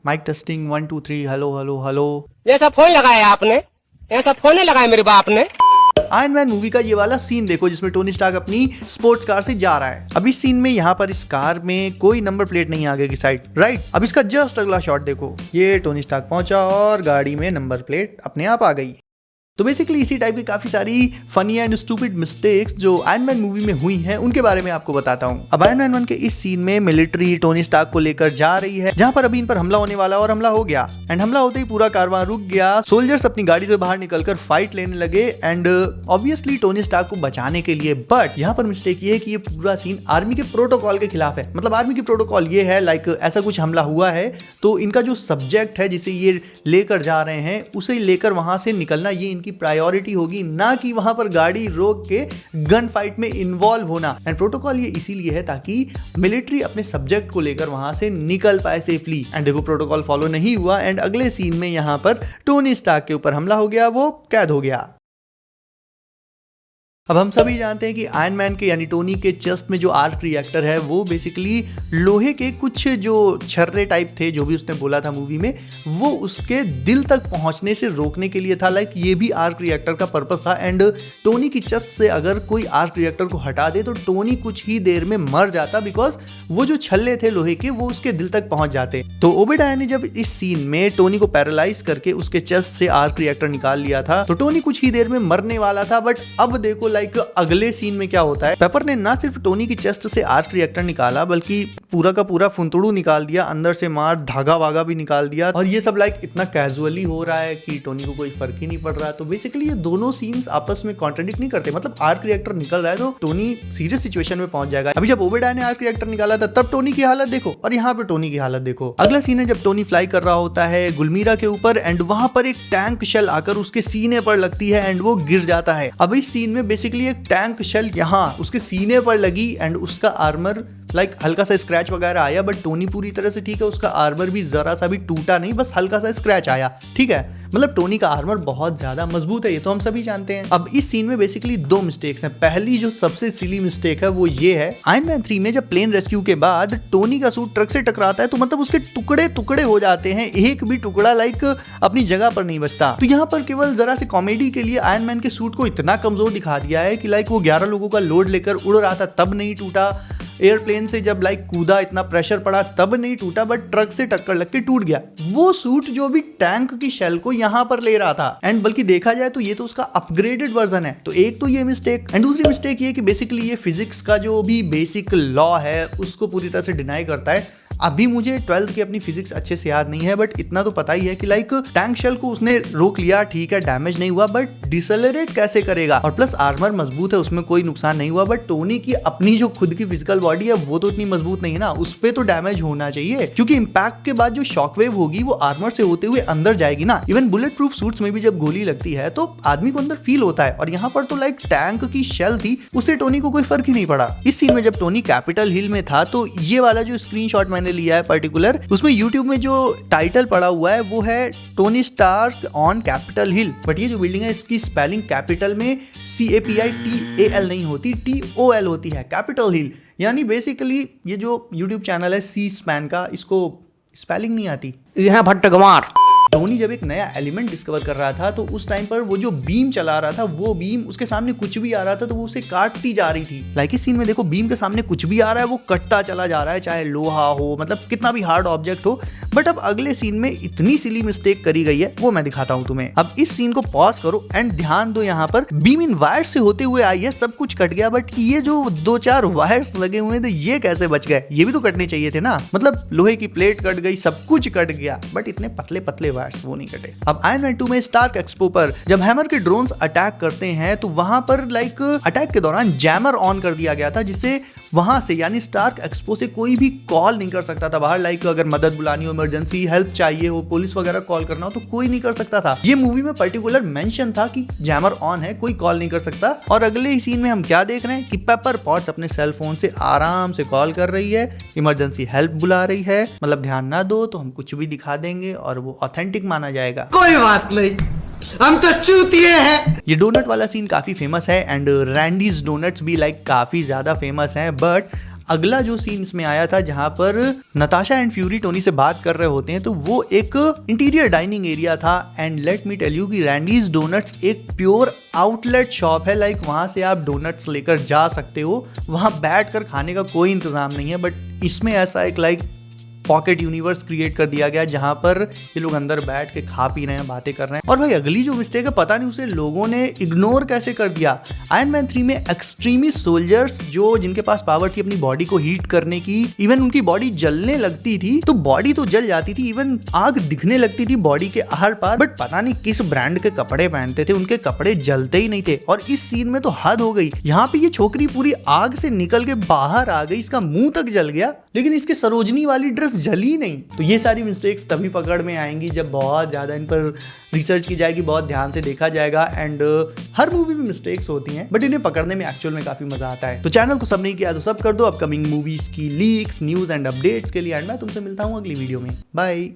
Mic testing 1 2 3 hello hello hello. जैसा phone लगाया आपने, ऐसा फोन नहीं लगाया मेरे बाप ने। आयरन मैन मूवी का ये वाला सीन देखो जिसमें टोनी स्टार्क अपनी स्पोर्ट्स कार से जा रहा है। अब इस सीन में यहाँ पर इस कार में कोई नंबर प्लेट नहीं आगे की साइड, राइट। अब इसका जस्ट अगला शॉट देखो, ये टोनी स्टार्क पहुंचा और गाड़ी में नंबर प्लेट अपने आप आ गई। तो बेसिकली इसी टाइप की काफी सारी फनी एंड स्टूपिड मिस्टेक्स जो आयरन मैन मूवी में हुई हैं उनके बारे में आपको बताता हूँ। अब आयरन मैन 1 के इस सीन में मिलिट्री टोनी स्टार्क को लेकर जा रही है, जहां पर अभी इन पर हमला होने वाला और हमला हो गया। एंड हमला होते ही पूरा कारवां रुक गया, सोल्जर्स अपनी गाड़ी से बाहर निकलकर फाइट लेने लगे एंड ऑब्वियसली टोनी स्टार्क को बचाने के लिए। बट यहाँ पर मिस्टेक ये है कि ये पूरा सीन आर्मी के प्रोटोकॉल के खिलाफ है। मतलब आर्मी की प्रोटोकॉल ये है लाइक ऐसा कुछ हमला हुआ है तो इनका जो सब्जेक्ट है जिसे ये लेकर जा रहे हैं उसे लेकर वहां से निकलना ये इनकी प्रायोरिटी होगी, ना कि वहां पर गाड़ी रोक के गन फाइट में इन्वॉल्व होना। एंड प्रोटोकॉल ये इसीलिए है ताकि मिलिट्री अपने सब्जेक्ट को लेकर वहां से निकल पाए सेफली। एंड देखो प्रोटोकॉल फॉलो नहीं हुआ एंड अगले सीन में यहां पर टोनी स्टार्क के ऊपर हमला हो गया, वो कैद हो गया। अब हम सभी जानते हैं कि आयरन मैन के यानी टोनी के चेस्ट में जो आर्क रिएक्टर है वो बेसिकली लोहे के कुछ जो छर्रे टाइप थे जो भी उसने बोला था मूवी में, वो उसके दिल तक पहुंचने से रोकने के लिए था। लाइक ये भी आर्क रिएक्टर का पर्पस था। एंड टोनी की चेस्ट से अगर कोई आर्क रिएक्टर को हटा दे तो टोनी कुछ ही देर में मर जाता, बिकॉज वो जो छल्ले थे लोहे के वो उसके दिल तक पहुंच जाते। तो ओबेडाया ने जब इस सीन में टोनी को पैरालाइज करके उसके चेस्ट से आर्क रिएक्टर निकाल लिया था तो टोनी कुछ ही देर में मरने वाला था। बट अब देखो लाइक अगले सीन में क्या होता है, पेपर ने ना सिर्फ टोनी की चेस्ट से आर्क रिएक्टर निकाला बल्कि पूरा का पूरा फुंतुड़ू निकाल दिया, अंदर से मार धागा वागा भी निकाल दिया। और ये सब लाइक इतना कैजुअली हो रहा है कि टोनी को कोई फर्क ही नहीं पड़ रहा। तो बेसिकली ये दोनों सीन्स आपस में कॉन्ट्रडिक्ट नहीं करते। मतलब आर्क रिएक्टर निकल रहा है तो टोनी सीरियस सिचुएशन में पहुंच जाएगा। अभी जब ओबेडाया ने आर्क रिएक्टर निकाला था तब टोनी की हालत देखो और यहाँ पे टोनी की हालत देखो। अगला सीन है जब टोनी फ्लाई कर रहा होता है गुलमीरा के ऊपर एंड वहां पर एक टैंक शेल आकर उसके सीने पर लगती है एंड वो गिर जाता है। अब इस सीन में बेसिकली एक टैंक शेल यहाँ उसके सीने पर लगी एंड उसका आर्मर लाइक हल्का सा स्क्रैच वगैरह आया, बट टोनी पूरी तरह से ठीक है, उसका आर्मर भी जरा सा भी टूटा नहीं, बस हल्का सा स्क्रैच आया, ठीक है। मतलब टोनी का आर्मर बहुत ज्यादा मजबूत है, ये तो हम सभी जानते हैं। अब इस सीन में बेसिकली दो मिस्टेक्स हैं। पहली जो सबसे सिली मिस्टेक है वो ये है, आयरन मैन 3 में जब प्लेन रेस्क्यू के बाद टोनी का सूट ट्रक से टकराता है तो मतलब उसके टुकड़े टुकड़े हो जाते हैं, एक भी टुकड़ा लाइक अपनी जगह पर नहीं बचता। तो यहाँ पर केवल जरा से कॉमेडी के लिए आयरन मैन के सूट को इतना कमजोर दिखा दिया है कि लाइक वो 11 लोगों का लोड लेकर उड़ रहा था तब नहीं टूटा, एयरप्लेन से जब लाइक कूदा इतना प्रेशर पड़ा तब नहीं टूटा, बट ट्रक से टक्कर लग के टूट गया। वो सूट जो भी टैंक की शेल को यहाँ पर ले रहा था। एंड बल्कि देखा जाए तो ये तो उसका अपग्रेडेड वर्जन है। तो एक तो ये मिस्टेक एंड दूसरी मिस्टेक ये कि बेसिकली ये फिजिक्स का जो भी बेसिक लॉ है उसको पूरी तरह से डिनाई करता है। अभी मुझे 12th की अपनी फिजिक्स अच्छे से याद नहीं है, बट इतना तो पता ही है कि लाइक टैंक शेल को उसने रोक लिया, ठीक है, डैमेज नहीं हुआ, बट डिसलरेट कैसे करेगा। और प्लस आर्मर मजबूत है, उसमें कोई नुकसान नहीं हुआ, बट टोनी की अपनी जो खुद की फिजिकल बॉडी है वो तो इतनी मजबूत नहीं है ना, उस पे तो डैमेज होना चाहिए, क्योंकि इंपैक्ट के बाद जो शॉकवेव होगी वो आर्मर से होते हुए अंदर जाएगी ना। इवन बुलेट प्रूफ सूट्स में भी जब गोली लगती है तो आदमी को अंदर फील होता है, और यहाँ पर तो लाइक टैंक की शेल थी, उससे टोनी को कोई फर्क ही नहीं पड़ा। इस सीन में जब टोनी कैपिटल हिल में था तो ये वाला जो स्क्रीनशॉट मैंने लिया है पर्टिकुलर, उसमें यूट्यूब में जो टाइटल पड़ा हुआ है वो है Tony Stark on Capitol Hill, but ये जो बिल्डिंग है इसकी स्पेलिंग कैपिटल में CAPITAL नहीं होती, TOL होती है, कैपिटल हिल। यानी बेसिकली ये जो यूट्यूब चैनल है सी स्पैन का, इसको स्पेलिंग नहीं आती। यह भट्टगमार। टोनी जब एक नया एलिमेंट डिस्कवर कर रहा था तो उस टाइम पर वो जो बीम चला रहा था वो बीम उसके सामने कुछ भी आ रहा था तो वो उसे काटती जा रही थी। लाइक इस सीन में देखो बीम के सामने कुछ भी आ रहा है वो कटता चला जा रहा है, चाहे लोहा हो, मतलब कितना भी हार्ड ऑब्जेक्ट हो। बट अब अगले सीन में इतनी सिली मिस्टेक करी गई है वो मैं दिखाता हूँ तुम्हें। अब इस सीन को पॉज करो एंड ध्यान दो, यहाँ पर बीम इन वायर से होते हुए आई है, सब कुछ कट गया, बट ये जो 2-4 वायर्स लगे हुए थे ये कैसे बच गए? ये भी तो कटने चाहिए थे ना। मतलब लोहे की प्लेट कट गई, सब कुछ कट गया, बट इतने पतले पतले वायर्स वो नहीं कटे। अब आयरन मैन 2 में स्टार्क एक्सपो पर जब हैमर के ड्रोन्स अटैक करते हैं तो वहां पर लाइक अटैक के दौरान जैमर ऑन कर दिया गया था, जिससे वहां से यानी स्टार्क एक्सपो से कोई भी कॉल नहीं कर सकता था बाहर। लाइक अगर मदद बुलानी हो, इमरजेंसी हेल्प चाहिए हो, पुलिस वगैरह कॉल करना हो तो कोई नहीं कर सकता था। ये मूवी में पर्टिकुलर मेंशन था कि जैमर ऑन है, कोई कॉल नहीं कर सकता। और अगले ही सीन में हम क्या देख रहे हैं कि पेपर पॉट्स अपने सेल फोन से आराम से कॉल कर रही है, इमरजेंसी हेल्प बुला रही है। मतलब ध्यान ना दो तो हम कुछ भी दिखा देंगे और वो ऑथेंटिक माना जाएगा। कोई बात नहीं, हम तो चूतिए हैं। ये डोनट वाला सीन काफी फेमस है एंड रैंडीज डोनट्स भी लाइक काफी ज्यादा फेमस है, बट अगला जो सीन इसमें आया था जहां पर नताशा एंड फ्यूरी टोनी से बात कर रहे होते हैं, तो वो एक इंटीरियर डाइनिंग एरिया था। And let me tell you कि रैंडीज डोनट्स एक प्योर आउटलेट शॉप है। लाइक वहां से आप डोनट्स लेकर जा सकते हो, वहां बैठकर खाने का कोई इंतजाम नहीं है। बट इसमें ऐसा एक लाइक पॉकेट यूनिवर्स क्रिएट कर दिया गया जहां पर ये लोग अंदर बैठ के खा पी रहे हैं, बातें कर रहे हैं। और भाई अगली जो मिस्टेक है, पता नहीं उसे लोगों ने इग्नोर कैसे कर दिया। आयरन मैन 3 में एक्सट्रीमिस्ट सोल्जर्स जो जिनके पास पावर थी अपनी बॉडी को हीट करने की, इवन उनकी बॉडी जलने लगती थी तो बॉडी तो जल जाती थी, इवन आग दिखने लगती थी बॉडी के आर पार, बट पता नहीं किस ब्रांड के कपड़े पहनते थे, उनके कपड़े जलते ही नहीं थे। और इस सीन में तो हद हो गई, यहाँ पे ये छोकरी पूरी आग से निकल के बाहर आ गई, इसका मुंह तक जल गया, लेकिन इसके सरोजनी वाली ड्रेस जली नहीं। तो ये सारी मिस्टेक्स तभी पकड़ में आएंगी जब बहुत ज़्यादा इन पर रिसर्च की जाएगी, बहुत ध्यान से देखा जाएगा। एंड हर मूवी में मिस्टेक्स होती हैं, बट इन्हें पकड़ने में एक्चुअल में काफ़ी मजा आता है। तो चैनल को सब नहीं किया तो सब कर दो अपकमिंग मूवीज की लीक्स, न्यूज़ एंड अपडेट्स के लिए। एंड मैं तुमसे मिलता हूँ अगली वीडियो में। बाय।